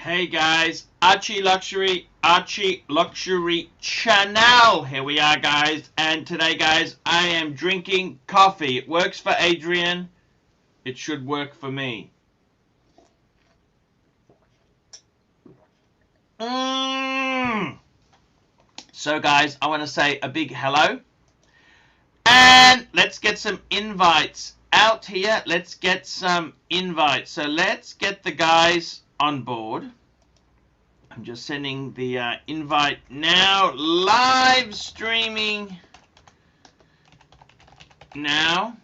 Hey guys, Archieluxury channel. Here we are, guys, and today, guys, I am drinking coffee. It works for Adrian. It should work for me. So, guys, I want to say a big hello, and let's get some invites out here. Let's get some invites. So let's get the guys on board. I'm just sending the invite now. Live streaming now.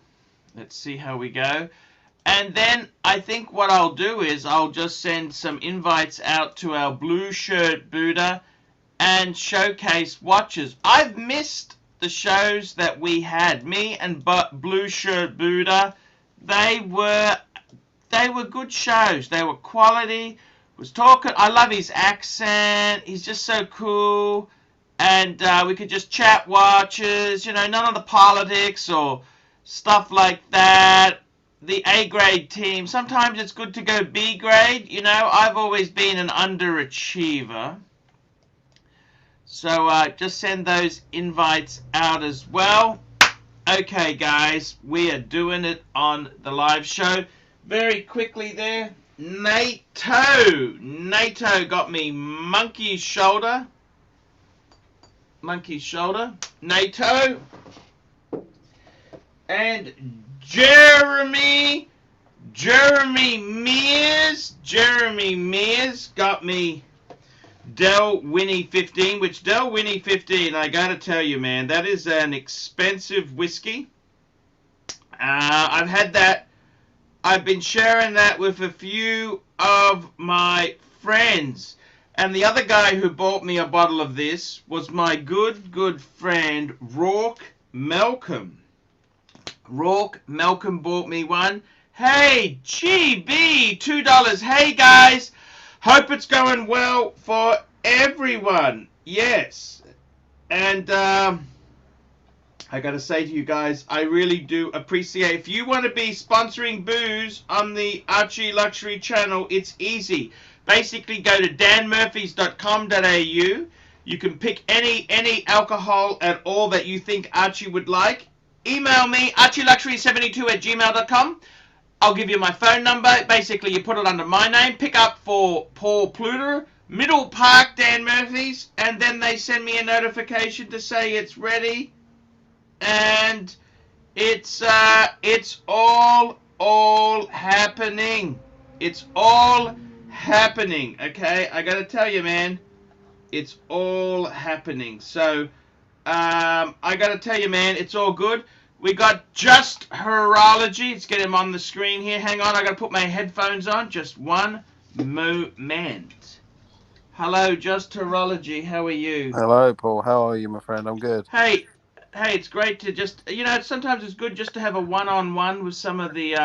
Let's see how we go. And then I think what I'll do is I'll just send some invites out to our Blue Shirt Buddha and showcase watches. I've missed the shows that we had. Me and Blue Shirt Buddha, they were good shows. They were quality. Was talking. I love his accent. He's just so cool, and we could just chat watches. You know, none of the politics or stuff like that. The A grade team. Sometimes it's good to go B grade. You know, I've always been an underachiever. So just send those invites out as well. Okay, guys, we are doing it on the live show. Very quickly there. NATO got me monkey shoulder. NATO. And Jeremy Mears got me Del Winnie 15, which Del Winnie 15, I gotta tell you, man, that is an expensive whiskey. I've had that. I've been sharing that with a few of my friends. And the other guy who bought me a bottle of this was my good friend, Rourke Malcolm. Rourke Malcolm bought me one. Hey, GB, $2. Hey, guys. Hope it's going well for everyone. Yes. And, I gotta say to you guys, I really do appreciate. If you want to be sponsoring booze on the Archieluxury channel, it's easy. Basically, go to danmurphys.com.au. You can pick any alcohol at all that you think Archie would like. Email me, archieluxury72@gmail.com. I'll give you my phone number. Basically, you put it under my name. Pick up for Paul Pluto, Middle Park, Dan Murphys, and then they send me a notification to say it's ready. And it's all happening. It's all happening. Okay, I gotta tell you, man, it's all happening. So I gotta tell you, man, it's all good. We got Just Horology. Let's get him on the screen here. Hang on, I gotta put my headphones on. Just one moment. Hello, Just Horology. How are you? Hello, Paul. How are you, my friend? I'm good. Hey, it's great to just, you know, sometimes it's good just to have a one-on-one with some of the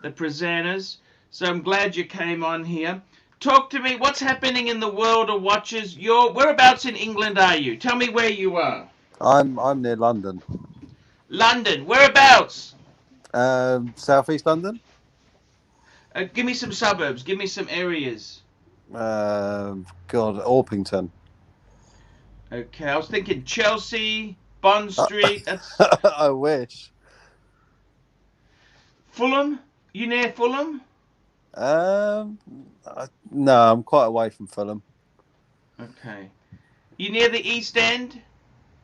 presenters. So I'm glad you came on here. Talk to me. What's happening in the world of watches? Whereabouts in England are you? Tell me where you are. I'm near London. London. Whereabouts? Southeast London. Give me some suburbs. Give me some areas. Orpington. Okay, I was thinking Chelsea, Bond Street. That's. I wish. Fulham? You near Fulham? No, I'm quite away from Fulham. Okay. You near the East End?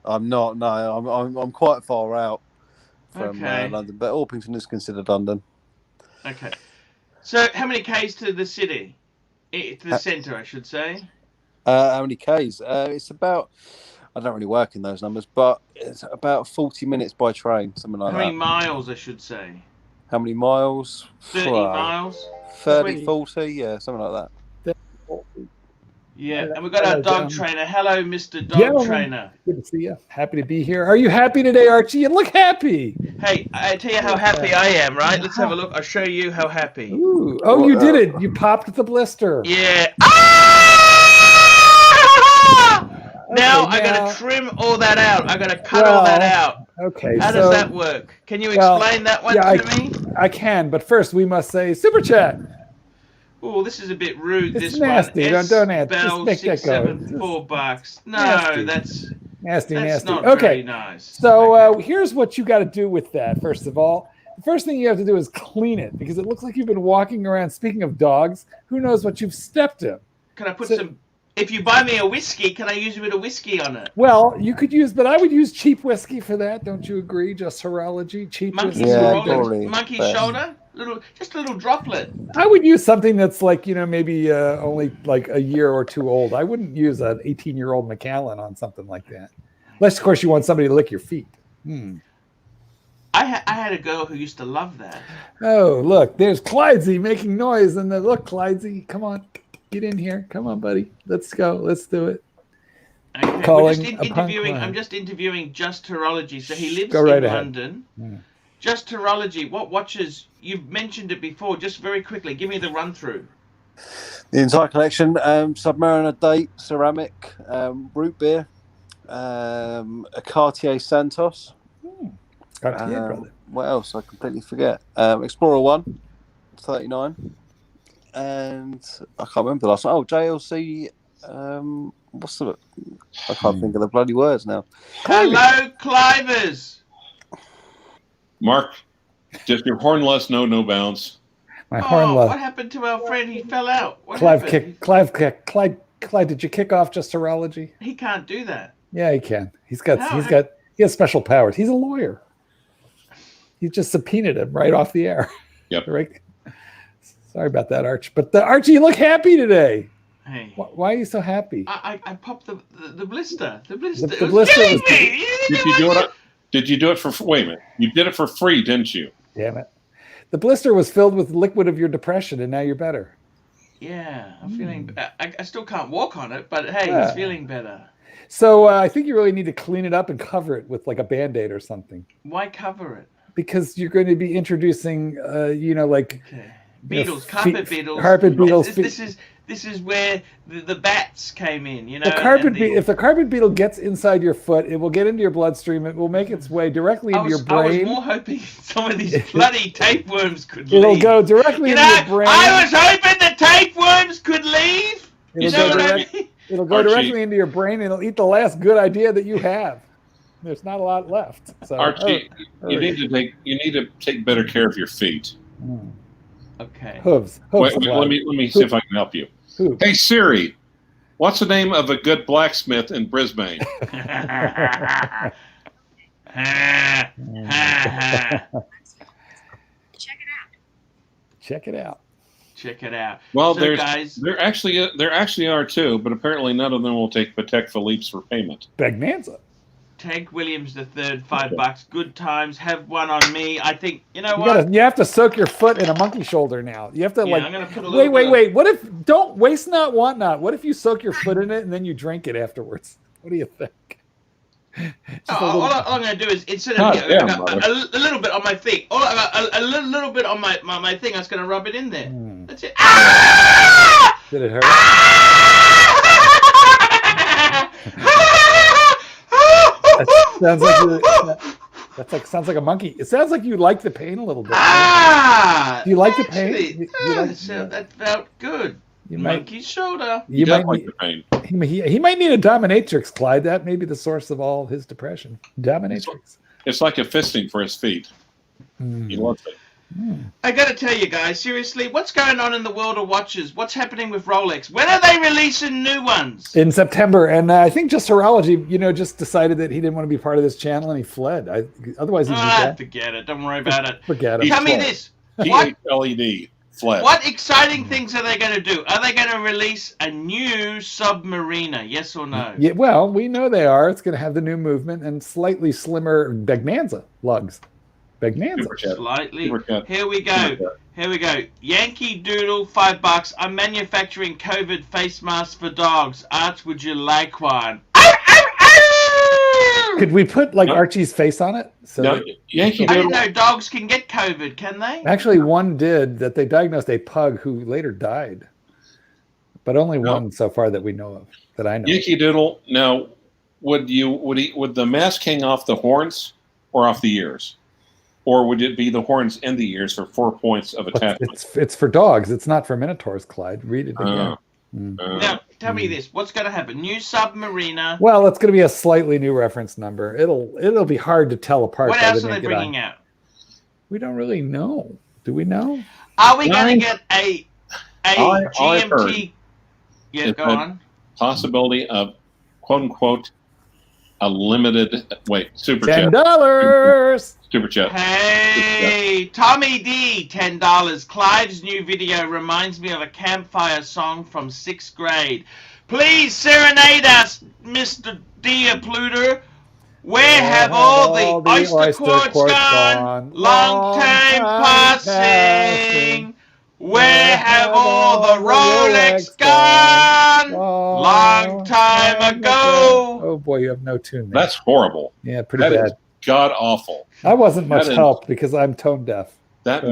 I'm not. No, I'm quite far out from London, but Orpington is considered London. Okay. So, how many k's to the city? To the centre, I should say. How many k's? It's about. I don't really work in those numbers, but it's about 40 minutes by train, something like that. How many miles, I should say? How many miles? 30 miles? 30, 40, yeah, something like that. Yeah, and we've got our dog trainer. Hello, Mr. Dog Trainer. Good to see you. Happy to be here. Are you happy today, Archie? You look happy. Hey, I tell you how happy I am, right? Let's have a look. I'll show you how happy. Ooh. Oh, you did it. You popped the blister. Yeah. Now I got to trim all that out. I got to cut all that out. Okay. How does that work? Can you explain that one to me? I can, but first we must say super chat. Oh, this is a bit rude. It's this nasty. one. Don't add. Just Bell make that go. $674. No, Nasty. that's Nasty. not Okay. very nice. So Okay. here's what you got to do with that. First of all, the first thing you have to do is clean it because it looks like you've been walking around. Speaking of dogs, who knows what you've stepped in? Can I put some? If you buy me a whiskey, can I use a bit of whiskey on it? Well, you could use, but I would use cheap whiskey for that. Don't you agree? Just horology, cheap Monkey whiskey. probably monkey best. shoulder, just a little droplet. I would use something that's like, maybe only like a year or two old. I wouldn't use an 18-year-old Macallan on something like that. Unless, of course, you want somebody to lick your feet. I had a girl who used to love that. Oh, look, there's Clydesy making noise. And look, Clydesy, come on, get in here. Come on, buddy. Let's go. Let's do it. Okay. I'm just interviewing Just Horology. So he lives in London. Just Horology. What watches? You've mentioned it before. Just very quickly, give me the run through. The entire collection: Submariner date, ceramic, root beer, a Cartier Santos. What else? I completely forget. Explorer 1, 39, and I can't remember the last one. Oh, JLC. What's the? I can't think of the bloody words now. Hello, Clivers. Mark, just your hornless, no bounce. My hornless. What happened to our friend? He fell out. Clyde, did you kick off Just Horology? He can't do that. Yeah, he can. He has special powers. He's a lawyer. You just subpoenaed him right off the air. Yep. Right. Sorry about that, Arch. But Archie, you look happy today. Hey. Why are you so happy? I popped the blister. The blister. The blister was. Did you do it for? Wait a minute. You did it for free, didn't you? Damn it. The blister was filled with liquid of your depression, and now you're better. Yeah, I'm feeling. I still can't walk on it, but hey, he's feeling better. So I think you really need to clean it up and cover it with like a Band-Aid or something. Why cover it? Because you're going to be introducing, beetles, carpet beetles. Carpet beetles. This is where the bats came in. If the carpet beetle gets inside your foot, it will get into your bloodstream. It will make its way directly into your brain. I was more hoping some of these bloody tapeworms could leave. It'll go directly into your brain. I was hoping the tapeworms could leave. It'll go directly into your brain, and it'll eat the last good idea that you have. There's not a lot left. So, Archie, you need to take better care of your feet. Okay. Hooves. Wait, let me see if I can help you. Hooves. Hey Siri, what's the name of a good blacksmith in Brisbane? Check it out. Well, so there actually are two, but apparently none of them will take Patek Philippe's for payment. Bagnanza. Tank Williams III, $5. Good times. Have one on me. I think what? You have to soak your foot in a monkey shoulder now. You have to I'm gonna put wait. What if don't waste not want not? What if you soak your foot in it and then you drink it afterwards? What do you think? All I'm going to do is instead of a little bit on my thing, a little bit on my thing, I was going to rub it in there. That's it. Did it hurt? Sounds like a monkey. It sounds like you like the pain a little bit. Do you like the pain? That felt good. Monkey's shoulder. You might like the pain. He might need a dominatrix, Clyde. That may be the source of all his depression. Dominatrix. It's like a fisting for his feet. He loves it. I got to tell you guys, seriously, what's going on in the world of watches? What's happening with Rolex? When are they releasing new ones? In September, and I think Just Horology, just decided that he didn't want to be part of this channel, and he fled. Otherwise, he'd forget it. Don't worry about it. Forget it. Tell me this. LED fled. What exciting things are they going to do? Are they going to release a new Submariner? Yes or no? Yeah. Well, we know they are. It's going to have the new movement and slightly slimmer Bagnanza lugs. Bagnanza. Slightly. Here we go. Yankee Doodle, $5. I'm manufacturing COVID face masks for dogs. Arch, would you like one? Could we put Archie's face on it? Yankee Doodle. I didn't know dogs can get COVID, can they? Actually, one did that they diagnosed a pug who later died. But only one so far that we know of, that I know. Yankee Doodle. Now, would the mask hang off the horns or off the ears? or would it be the horns and the ears for 4 points of attachment? It's for dogs. It's not for Minotaurs, Clyde. Read it again. Now, tell me this: what's going to happen? New Submariner. Well, it's going to be a slightly new reference number. It'll be hard to tell apart. What by else the are they naked bringing eye. out? We don't really know. Do we know? Are we going to get a GMT? Yeah, go that on. Possibility of quote unquote a limited super chat. $10. Super chat. Hey, Tommy D, $10. Clyde's new video reminds me of a campfire song from 6th grade. Please serenade us, Mr. Dear Pluto. Where have all the oyster quartz gone? Long time passing. Where have all the Rolex gone? Long time ago. Oh boy, you have no tune there. That's horrible. Yeah, pretty bad. God awful. I wasn't much help because I'm tone deaf. That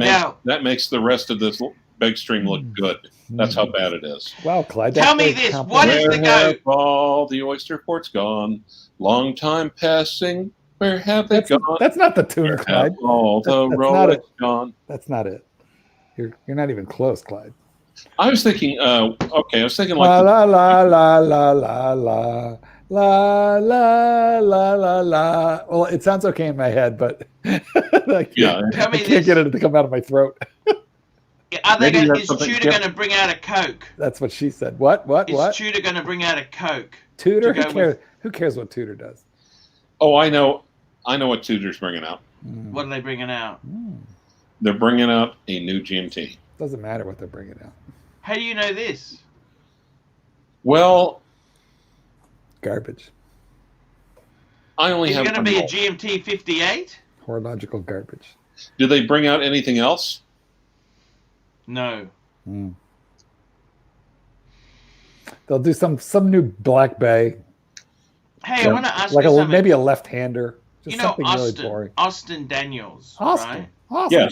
makes the rest of this big string look good. That's how bad it is. Wow, Clyde. Tell me this: what is the Where have all the oyster quartz gone? Long time passing. Where have they gone? That's not the tune, Clyde. All the Rolex gone. That's not it. You're not even close, Clyde. I was thinking. Okay, I was thinking like la la la la la la la la la la la. Well, it sounds okay in my head, but I can't get it to come out of my throat. Is Tudor going to bring out a Coke? That's what she said. What? Is Tudor going to bring out a Coke? Tudor? Who cares what Tudor does? Oh, I know what Tudor's bringing out. What are they bringing out? They're bringing out a new GMT. Doesn't matter what they're bringing out. How do you know this? Well, garbage. I only have. Is it going to be a GMT 58? Horological garbage. Do they bring out anything else? No. They'll do some new Black Bay. Hey, I want to ask you something. Maybe a left-hander. Just something Austin, really boring. Austin Daniels, Austin. right? Austin.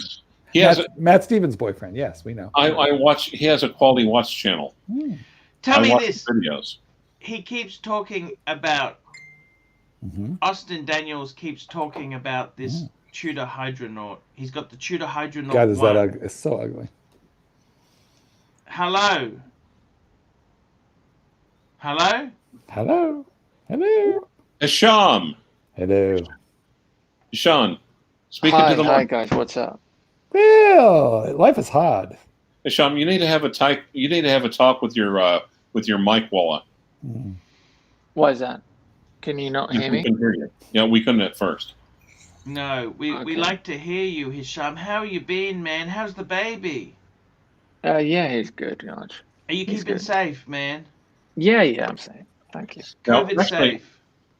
Yes. Matt Stevens' boyfriend. Yes, we know. I watch. He has a quality watch channel. Tell me this. Videos. He keeps talking about. Austin Daniels keeps talking about this Tudor Hydronaut. He's got the Tudor Hydronaut. God, is that ugly? It's so ugly. Hello. Hello. Hello. Hello. Hisham. Hello. Sean, speaking to the Hi guys, what's up? Well, life is hard. Hisham, you need to have a talk with your mic wallet. Why is that? Can you not hear me? Can hear you. Yeah, we couldn't at first. No, we like to hear you, Hisham. How you been, man? How's the baby? Yeah, he's good, George. Are you keeping safe, man? Yeah, I'm safe. Thank you. COVID safe.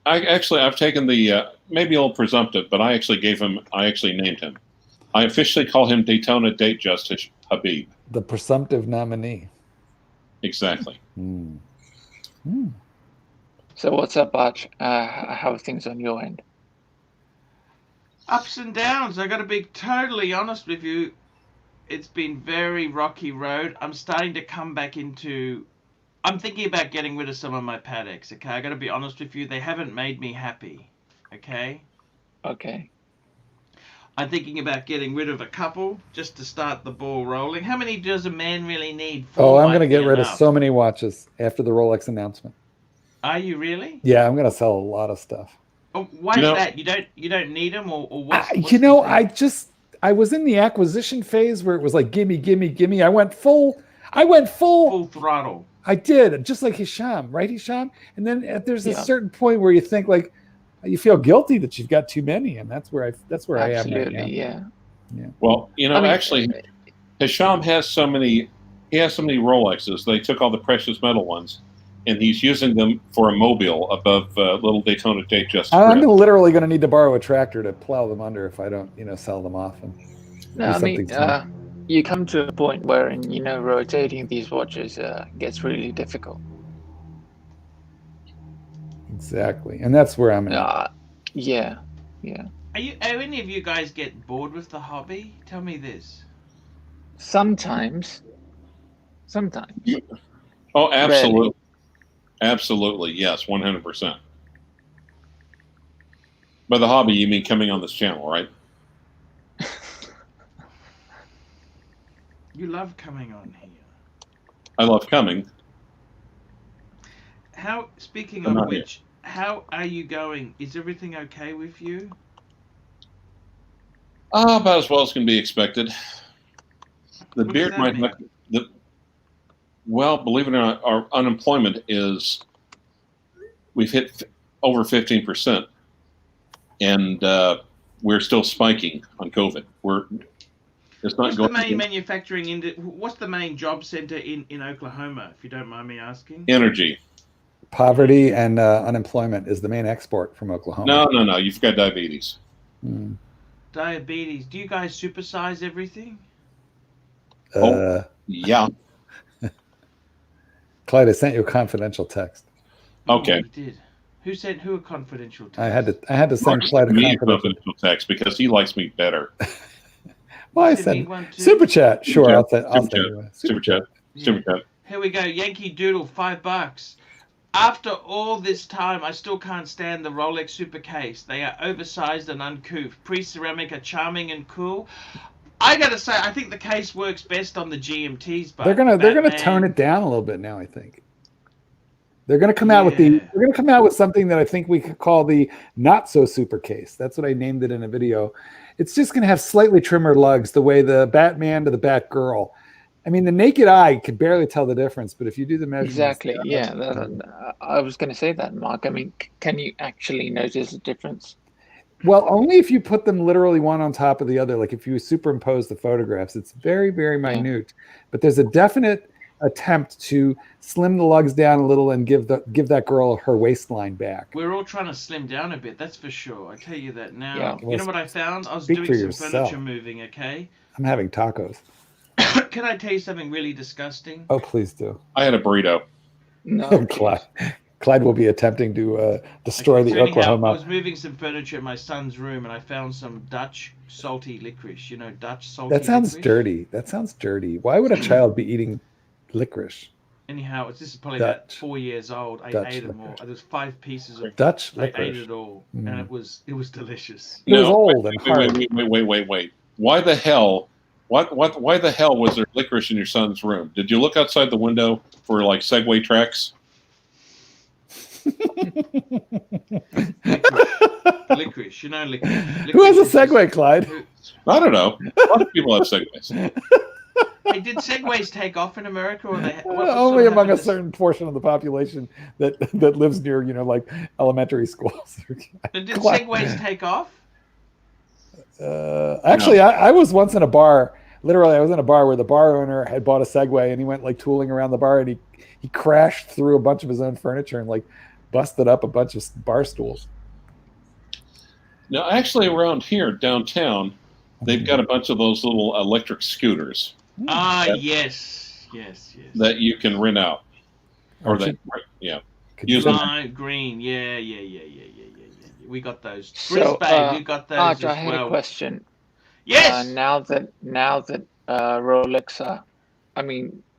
I've taken the maybe a little presumptive, but I actually named him. I officially call him Daytona Date Justice Habib. The presumptive nominee. Exactly. So what's up, Arch? How are things on your end? Ups and downs. I got to be totally honest with you. It's been very rocky road. I'm starting to come back into. I'm thinking about getting rid of some of my Pateks. Okay, I got to be honest with you. They haven't made me happy. Okay. Okay. I'm thinking about getting rid of a couple just to start the ball rolling. How many does a man really need? I'm going to get rid of so many watches after the Rolex announcement. Are you really? Yeah, I'm going to sell a lot of stuff. Oh, why is that? You don't need them, or what? I was in the acquisition phase where it was like gimme. I went full throttle. I did, just like Hisham, right, Hisham? And then there's a certain point where you think like you feel guilty that you've got too many, and that's where I am right now. Yeah. Well, actually, Hisham has so many Rolexes. They took all the precious metal ones, and he's using them for a mobile above little Daytona Date Justice. I'm literally going to need to borrow a tractor to plow them under if I don't, sell them off. You come to a point where, rotating these watches gets really difficult. Exactly, and that's where I'm at. Yeah. Are any of you guys get bored with the hobby? Tell me this. Sometimes. Oh, absolutely. Rarely. Absolutely, yes, 100%. By the hobby, you mean coming on this channel, right? You love coming on here. I love coming. Speaking of which, how are you going? Is everything okay with you? About as well as can be expected. The What beard does might that not. Well, believe it or not, our unemployment we've hit over 15%, and we're still spiking on COVID. It's not What's going. the main manufacturing what's the main job center in Oklahoma, if you don't mind me asking? Energy. Poverty and unemployment is the main export from Oklahoma. No. You've got diabetes. Diabetes. Do you guys supersize everything? Yeah. Clyde, I sent you a confidential text. Okay. You did. Who sent who a confidential text? I had to send Clyde a confidential text because he likes me better. Well, I said super chat. Sure, I'll send you a super chat. Super chat. Here we go. Yankee Doodle, $5. After all this time, I still can't stand the Rolex Super Case. They are oversized and uncouth. Pre-ceramic are charming and cool. I gotta say, I think the case works best on the GMTs. But they're gonna tone it down a little bit now. I think they're gonna come out with something that I think we could call the not so super case. That's what I named it in a video. It's just gonna have slightly trimmer lugs, the way the Batman to the Batgirl. I mean, the naked eye could barely tell the difference, but if you do the measurements, exactly, I was going to say that, Mark. I mean, can you actually notice a difference? Well, only if you put them literally one on top of the other. Like if you superimpose the photographs, it's very, very minute. But there's a definite attempt to slim the lugs down a little and give that girl her waistline back. We're all trying to slim down a bit, that's for sure. I tell you that now. Yeah. You know what I found? I was doing some furniture moving, okay? I'm having tacos. Can I tell you something really disgusting? Oh, please do. I had a burrito. No, Clyde will be attempting to destroy the Oklahoma. I was moving some furniture in my son's room, and I found some Dutch salty licorice. You know, Dutch salty licorice? That sounds dirty. Why would a child be eating licorice? Anyhow, this is probably about 4 years old. I ate them all. There was 5 pieces of Dutch licorice. licorice. I ate it all, and it was delicious. It was old and hard. Wait. Why the hell? Why the hell was there licorice in your son's room? Did you look outside the window for like Segway tracks? Licorice, you know, licorice. Who has a Segway, Clyde? I don't know. A lot of people have Segways. Hey, did Segways take off in America, or only among a certain portion of the population that lives near, like elementary schools? Did Segways take off? Actually, no. I was once in a bar. Literally, I was in a bar where the bar owner had bought a Segway, and he went like tooling around the bar, and he crashed through a bunch of his own furniture and like busted up a bunch of bar stools. Now, actually, around here downtown, they've got a bunch of those little electric scooters. Yes. That you can rent out, green, yeah. We got those. So, we got those. Arch, I had a question. Yes. Now that Rolex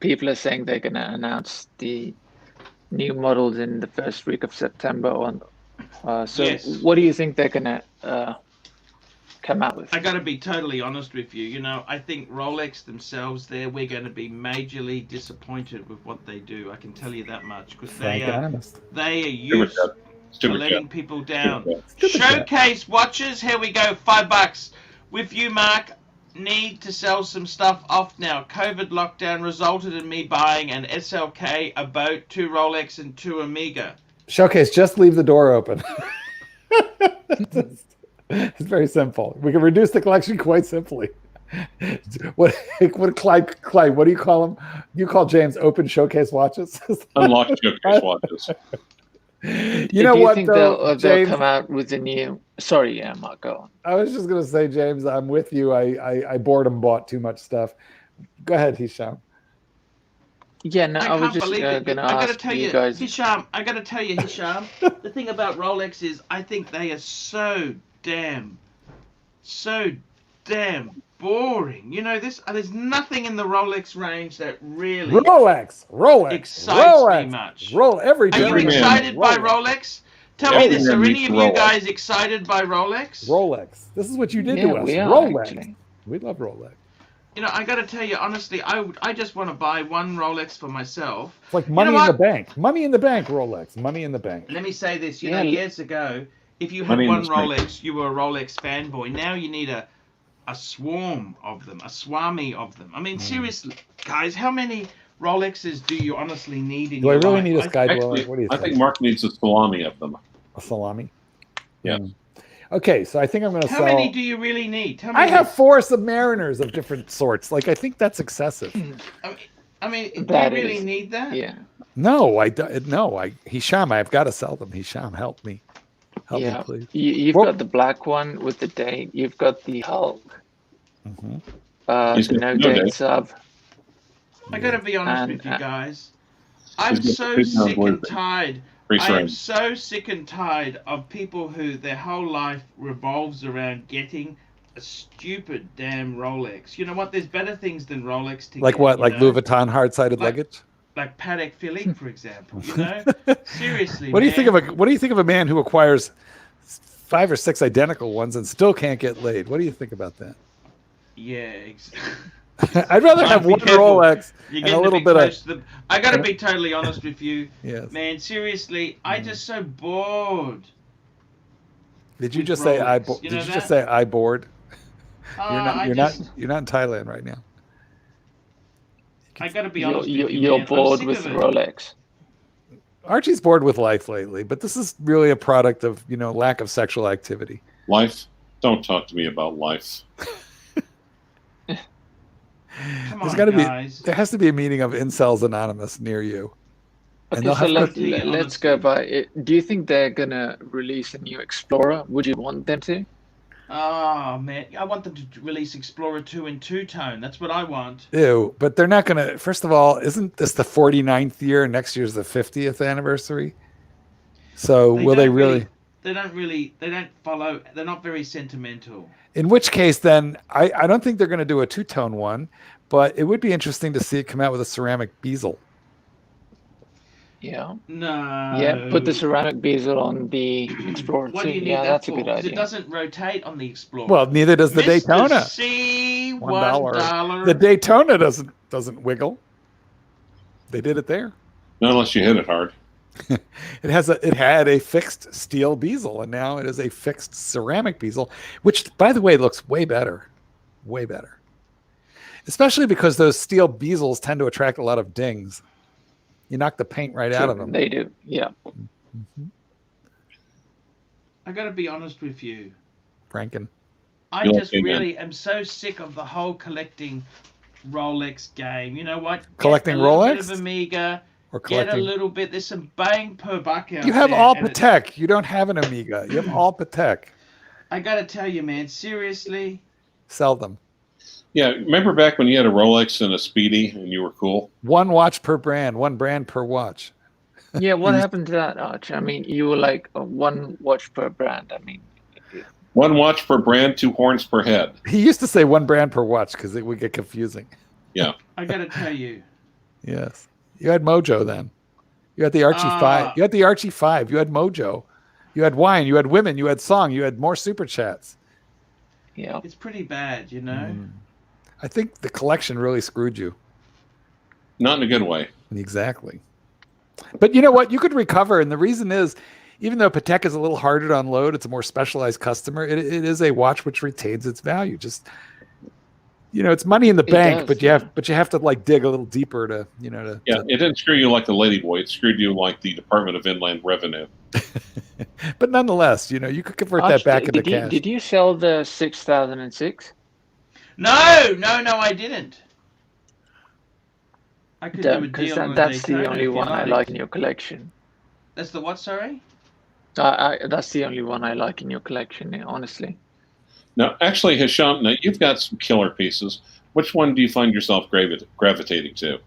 people are saying they're going to announce the new models in the first week of September. What do you think they're going to come out with? I got to be totally honest with you. I think Rolex themselves, we're going to be majorly disappointed with what they do. I can tell you that much, because they are used to letting people down. Showcase watches. Here we go. $5 with you, Mark. Need to sell some stuff off now. COVID lockdown resulted in me buying an SLK, a boat, 2 Rolex, and 2 Omega. Showcase, just leave the door open. It's very simple. We can reduce the collection quite simply. What Clyde, what do you call them? You call James open showcase watches? Unlocked showcase watches. You know what, they'll come out with a new... Sorry, Mark, go on. I was just going to say, James, I'm with you. I boredom bought too much stuff. Go ahead, Hisham. Yeah, no, I was just going to ask you guys... Hisham, I got to tell you, Hisham, the thing about Rolex is I think they are so damn boring. There's nothing in the Rolex range that really excites me much. Are you excited by Rolex? Tell me this: are any of you guys excited by Rolex? Rolex. This is what you did to us. We are, Rolex. Actually. We love Rolex. I got to tell you honestly, I just want to buy one Rolex for myself. It's like money in the bank. Money in the bank, Rolex. Money in the bank. Let me say this, years ago, if you had Money in one the bank. Rolex, you were a Rolex fanboy. Now you need a swarm of them, a swami of them. I mean, seriously, guys, how many Rolexes do you honestly need in Do I your really life? need a sky dweller? Actually, What do you I think? think Mark needs a salami of them. A salami? Yeah. Okay, so I think I'm going to sell. How many do you really need? How I many? have 4 Submariners of different sorts. Like, I think that's excessive. I mean, do you That really is- need that? Yeah. No, Hisham, I've got to sell them. Hisham, help me. Help me, Yeah. please. You've Well- got the black one with the date. You've got the Hulk. Mhm. He's The got no no date date. sub. I gotta be honest And, with you guys. I'm He's got so the big sick blue and thing. tired. Free I am frame. so sick and tired of people who their whole life revolves around getting a stupid damn Rolex. You know what? There's better things than Rolex to Like get, what? you Like know? Louis Vuitton hard-sided Like- luggage? Like Patek Philippe, for example. You know? Seriously, What do you man. think of a man who acquires 5 or 6 identical ones and still can't get laid? What do you think about that? Yeah, I'd rather have Be one careful. Rolex You're and getting a little bit bit close of. to the... I gotta be totally honest with you. Yes. Man, seriously, I just so bored. Did you with just say I? Rolex. You Did know you that? just say I bored? I You're just, not. You're not in Thailand right now. I gotta be You're, honest with you, you're man. I'm bored sick with of it. Rolex. Archie's bored with life lately, but this is really a product of lack of sexual activity. Life? Don't talk to me about life. Come There's on, got to be. guys. There has to be a meeting of Incels Anonymous near you. And Okay, they'll so have to- let's go by it. Do you think they're gonna release a new Explorer? Would you want them to? Oh man, I want them to release Explorer 2 in two-tone. That's what I want. Ew, but they're not going to. First of all, isn't this the 49th year? Next year's the 50th anniversary. So will they don't really? They don't follow. They're not very sentimental. In which case, then I don't think they're going to do a two-tone one, but it would be interesting to see it come out with a ceramic bezel. Yeah. No. Yeah, put the ceramic bezel on the Explorer What 2. do you need Yeah, that that's for? a good 'Cause idea. it doesn't rotate on the Explorer. Well, neither does the Mr. Daytona. C, $1. $1. The Daytona doesn't wiggle. They did it there. Not unless you hit it hard. It had a fixed steel bezel, and now it is a fixed ceramic bezel, which, by the way, looks way better. Way better. Especially because those steel bezels tend to attract a lot of dings. You knock the paint right out of them. They do, yeah. Mhm. I gotta be honest with you. Franken. I You'll just see, man. really am so sick of the whole collecting Rolex game. You know what? Collecting Get a little Rolex? bit of Amiga. Or Get a collecting. little bit. There's some bang per buck out You have there, all and it's- Patek. You don't have an Amiga. You have all Patek. I gotta tell you, man. Seriously. Sell them. Yeah, remember back when you had a Rolex and a Speedy and you were cool? One watch per brand. One brand per watch. Yeah, what happened to that, Arch? I mean, you were like one watch per brand. I mean, One watch per brand, 2 horns per head. He used to say one brand per watch because it would get confusing. I gotta tell you. Yes. You had Mojo then. You had the Archie 5. You had the Archie 5. You had Mojo. You had wine. You had women. You had song. You had more super chats. yeah. It's pretty bad, you know. I think the collection really screwed you. Not in a good way. Exactly. But you know what? You could recover. And the reason is, even though Patek is a little harder to unload, it's a more specialized customer. It is a watch which retains its value. Just, it's money in the bank, does, but you have to like dig a little deeper to. Yeah, it didn't screw you like the Ladyboy. It screwed you like the Department of Inland Revenue. But nonetheless, you could convert that Arch, back into did you, cash. did you sell the 6006? No, I didn't. I could do a Because deal on that's Daytona the only if you one I like in your collection. That's the what? Sorry. That's the only one I like in your collection, honestly. Now, actually, Hisham, now you've got some killer pieces. Which one do you find yourself gravitating to?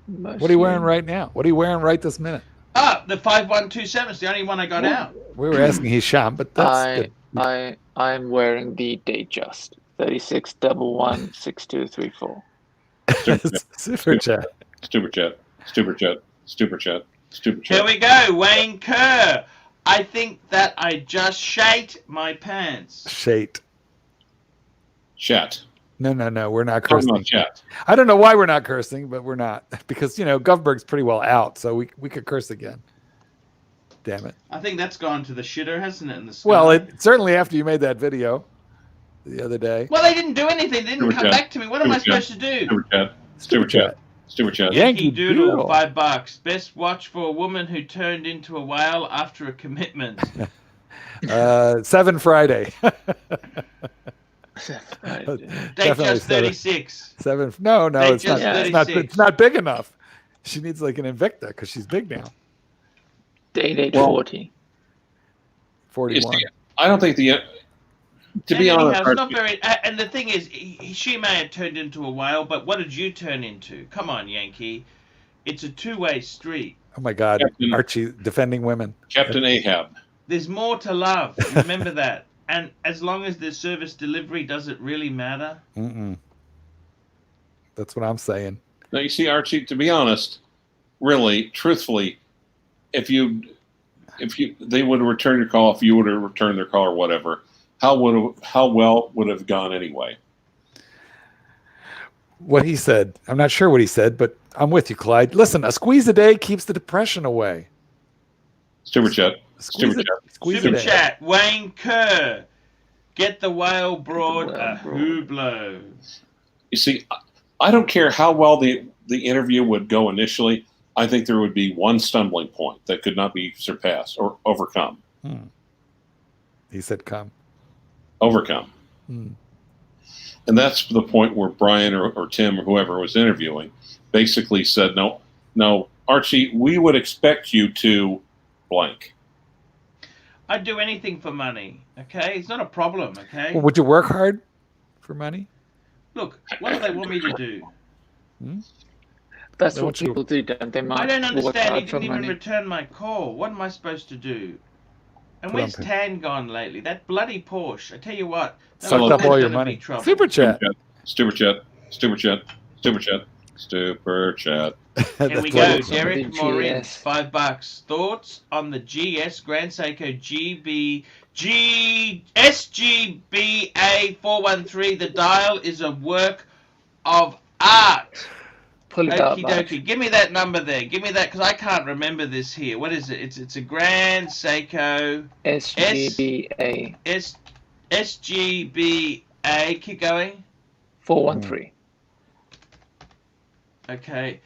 What are you wearing right now? What are you wearing right this minute? Ah, the 5127 is the only one I got out. We were asking Hisham, but that's good. I'm wearing the Datejust 36116234. Super chat. Stupid chat. Here we go, Wayne Kerr. I think that I just shate my pants. Shate. Chat. No, we're not Talking cursing. about chat. I don't know why we're not cursing, but we're not. Because, Govberg's pretty well out, so we could curse again. Damn it. I think that's gone to the shitter, hasn't it, in the sky? Well, certainly after you made that video the other day. Well, they didn't do anything. They didn't come back to me. What am I supposed to do? Stupid chat. Yankee Doodle, $5. Best watch for a woman who turned into a whale after a commitment. 7 Friday. Date just 36. 7. No, it's not. It's not big enough. She needs like an Invicta because she's big now. Date 40. 41. I don't think to be honest, it's not very. And the thing is, she may have turned into a whale, but what did you turn into? Come on, Yankee. It's a two-way street. Oh my God, Captain, Archie defending women. Captain Ahab. There's more to love. Remember that. And as long as the service delivery, does it really matter? That's what I'm saying. Now you see, Archie. To be honest, really, truthfully, if they would have returned your call, if you would have returned their call or whatever, how well would it have gone anyway? What he said, I'm not sure what he said, but I'm with you, Clyde. Listen, a squeeze a day keeps the depression away. Super chat. Super chat. Wayne Kerr, get the whale broad a Hublot. You see, I don't care how well the interview would go initially. I think there would be one stumbling point that could not be surpassed or overcome. He said come. Overcome. And that's the point where Brian or Tim or whoever was interviewing basically said, no, Archie, we would expect you to blank. I'd do anything for money, okay? It's not a problem, okay? Well, would you work hard for money? Look, what do they want me to do? That's what people do, don't they? I don't understand. He didn't even return my call. What am I supposed to do? And where's Tan gone lately? That bloody Porsche. I tell you what. Sucked up all your money. Super chat. Super chat. Super chat. Super chat. Super chat. Here we go. Derek Morin, $5. Thoughts on the GS Grand Seiko SGBA 413. The dial is a work of art. Okie dokie. Give me that number there. Give me that because I can't remember this here. What is it? It's a Grand Seiko SGBA. SGBA. Keep going. 413. Okay.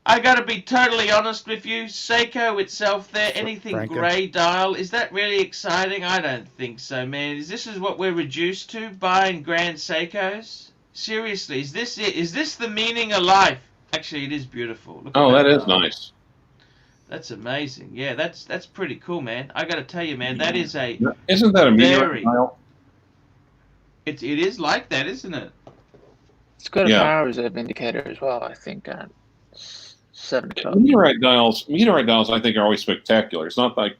I gotta be totally honest with you. Seiko itself there, anything grey dial, is that really exciting? I don't think so, man. Is this what we're reduced to, buying Grand Seikos? Seriously, is this it? Is this the meaning of life? Actually, it is beautiful. Look that is nice. That's amazing. Yeah, that's pretty cool, man. I gotta tell you, man, that is a... Isn't that a meteorite dial? It is like that, isn't it? It's got a power reserve indicator as well, I think. 7 o'clock. Meteorite dials, I think, are always spectacular. It's not like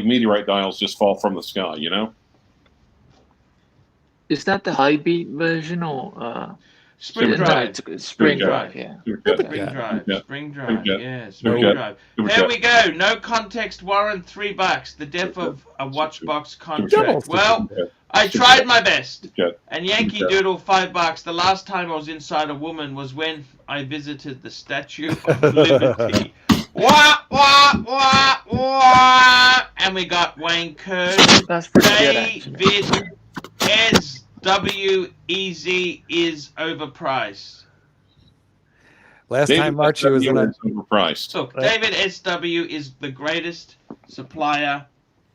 meteorite dials just fall from the sky, you know. Is that the high beat version or Spring Drive? Spring Drive, yeah. Spring Drive. Here we go. No context warrant, $3. The death of a Watchbox contract. Well, I tried my best. And Yankee Doodle, $5. The last time I was inside a woman was when I visited the Statue of Liberty. Wah, wah, wah, wah. And we got Wayne Kerr. That's pretty good, David SWEZ is overpriced. Last time Archie was overpriced. Look, David SW is the greatest supplier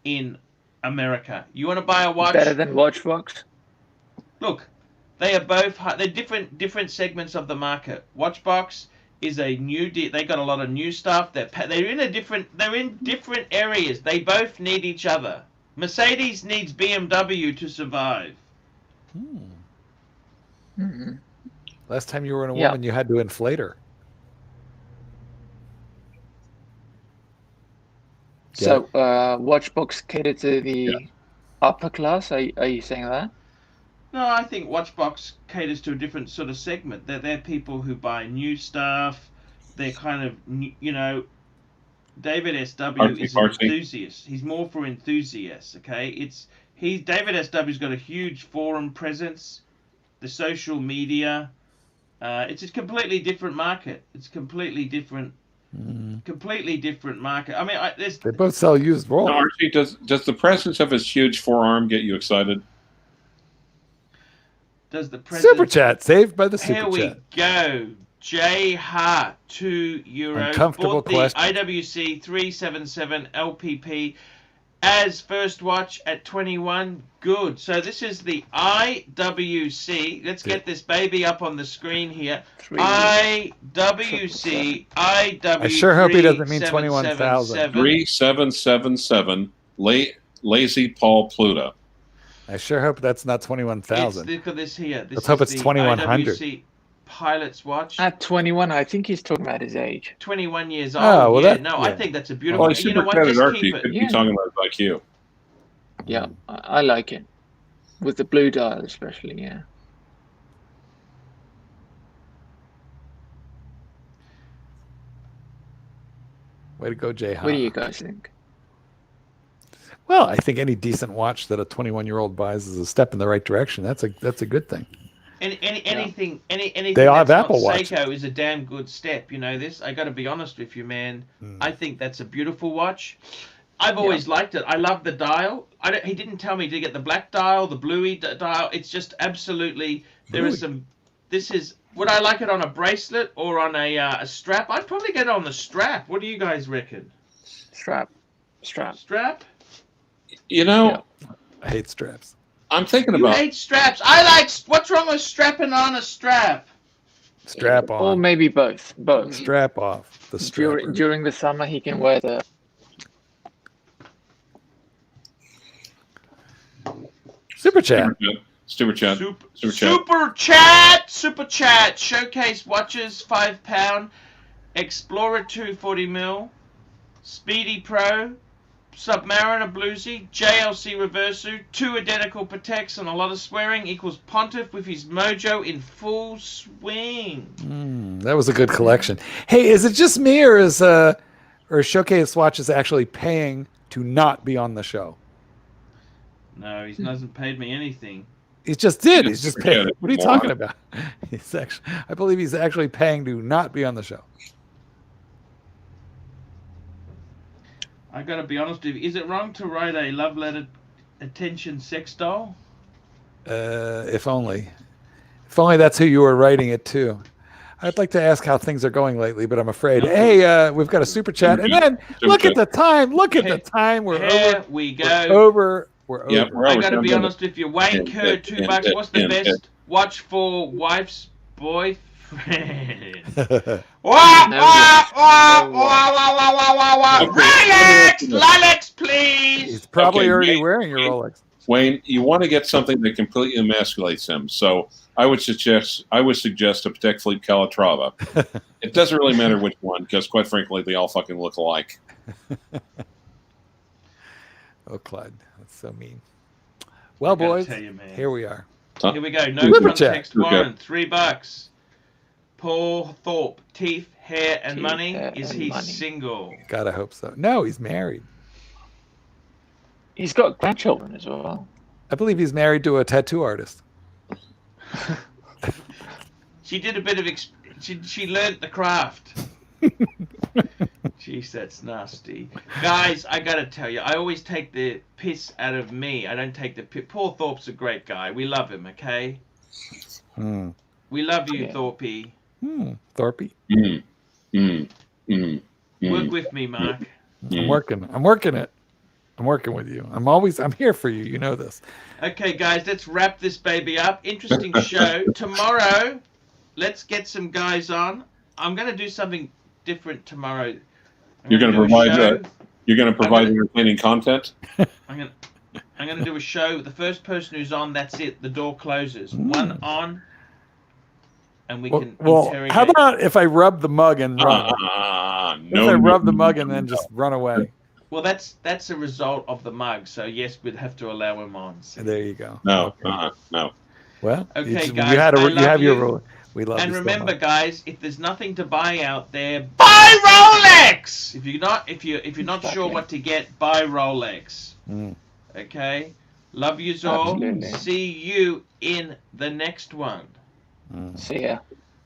in America. You want to buy a watch? Better than Watchbox? Look, they are both. They're different segments of the market. Watchbox is a new. They got a lot of new stuff. They're in different areas. They both need each other. Mercedes needs BMW to survive. Last time you were in a woman, you had to inflate her. So, Watchbox cater to the upper class? Are you saying that? No, I think Watchbox caters to a different sort of segment. They're people who buy new stuff. They're kind of, David SW Artsy is an fartsy. enthusiast. He's more for enthusiasts. Okay, David SW's got a huge forum presence, the social media. It's a completely different market. It's completely different market. I mean, They both sell used Rolex. Now, Archie, does the presence of his huge forearm get you excited? Does the presence... Super chat saved by the super Here we chat. go. J Hart, €2. Uncomfortable Bought the question. IWC 377 LPP as first watch at 21. Good. So this is the IWC. Let's get this baby up on the screen here. IWC. I sure hope he doesn't mean 21,000. 3777 Lazy Paul Pluto. I sure hope that's not 21,000. Look at this here. Let's hope it's 2,100. IWC pilot's watch. At 21, I think he's talking about his age. 21 years old. Oh, well, yeah, yeah. I think that's a beautiful... Well, you know what? Archie Just keep could it. be talking about his IQ. Yeah, I like it. With the blue dial especially, yeah. Way to go, Jay. What do you guys think? Well, I think any decent watch that a 21-year-old buys is a step in the right direction. That's a good thing. Anything They all have that's Apple not Watch. Seiko is a damn good step. You know this. I got to be honest with you, man. I think that's a beautiful watch. I've always liked it. I love the dial. He didn't tell me to get the black dial, the bluey dial. It's just absolutely. There is some. This is. Would I like it on a bracelet or on a strap? I'd probably get it on the strap. What do you guys reckon? Strap. Strap? You know, I hate straps. I'm thinking You about. hate straps. I like. What's wrong with strapping on a strap? Strap on. Or maybe both. Strap off. The strap. During the summer, he can wear the... Super chat. Super chat. Super chat. Showcase watches, £5. Explorer 240mm. Speedy Pro. Submariner Bluesy. JLC Reversu. 2 identical Pateks and a lot of swearing equals Pontiff with his mojo in full swing. That was a good collection. Hey, is it just me or Showcase Watches actually paying to not be on the show? No, he hasn't paid me anything. He just did. He's just paying. What are you Moron. talking about? I believe he's actually paying to not be on the show. I gotta be honest with you. Is it wrong to write a love letter, attention sex doll? If only. If only that's who you were writing it to. I'd like to ask how things are going lately, but I'm afraid. Hey, we've got a super chat, and then look at the time. Look at the time. We're Here over. we go. We're over. Yep, we're I over. gotta be honest with you. Wayne Kerr, $2. What's the best watch for wife's boyfriend? Rolex, please. He's probably Okay, already Wayne, wearing your Rolex. Wayne, you want to get something that completely emasculates him. So I would suggest a Patek Philippe Calatrava. It doesn't really matter which one, because quite frankly, they all fucking look alike. Oh, Clyde, that's so mean. Well, boys, here we are. Here we go. No Super chat. context warrant. $3. Paul Thorpe, teeth, hair, and money. Is he single? Gotta hope so. No, he's married. He's got grandchildren as well. I believe he's married to a tattoo artist. She did a bit of... She learnt the craft. Jeez, that's nasty. Guys, I gotta tell you, I always take the piss out of me. I don't take the piss. Paul Thorpe's a great guy. We love him, okay? We love you, Thorpe. Thorpe. Work with me, Mark. I'm working it. I'm working with you. I'm here for you. You know this. Okay, guys, let's wrap this baby up. Interesting show. Tomorrow, let's get some guys on. I'm going to do something different tomorrow. You're going to provide entertaining content? I'm going to do a show. The first person who's on, that's it. The door closes. One on, and we can interrogate. How about if I rub the mug and run? No. If I rub the mug and then just run away. Well, that's a result of the mug. So yes, we'd have to allow him on. So. There you go. No. Well, okay, you guys. have your rule. We love And you so remember, much. guys, if there's nothing to buy out there, buy Rolex. If you're not sure what to get, buy Rolex. Okay. Love you all. Absolutely. See you in the next one. See ya.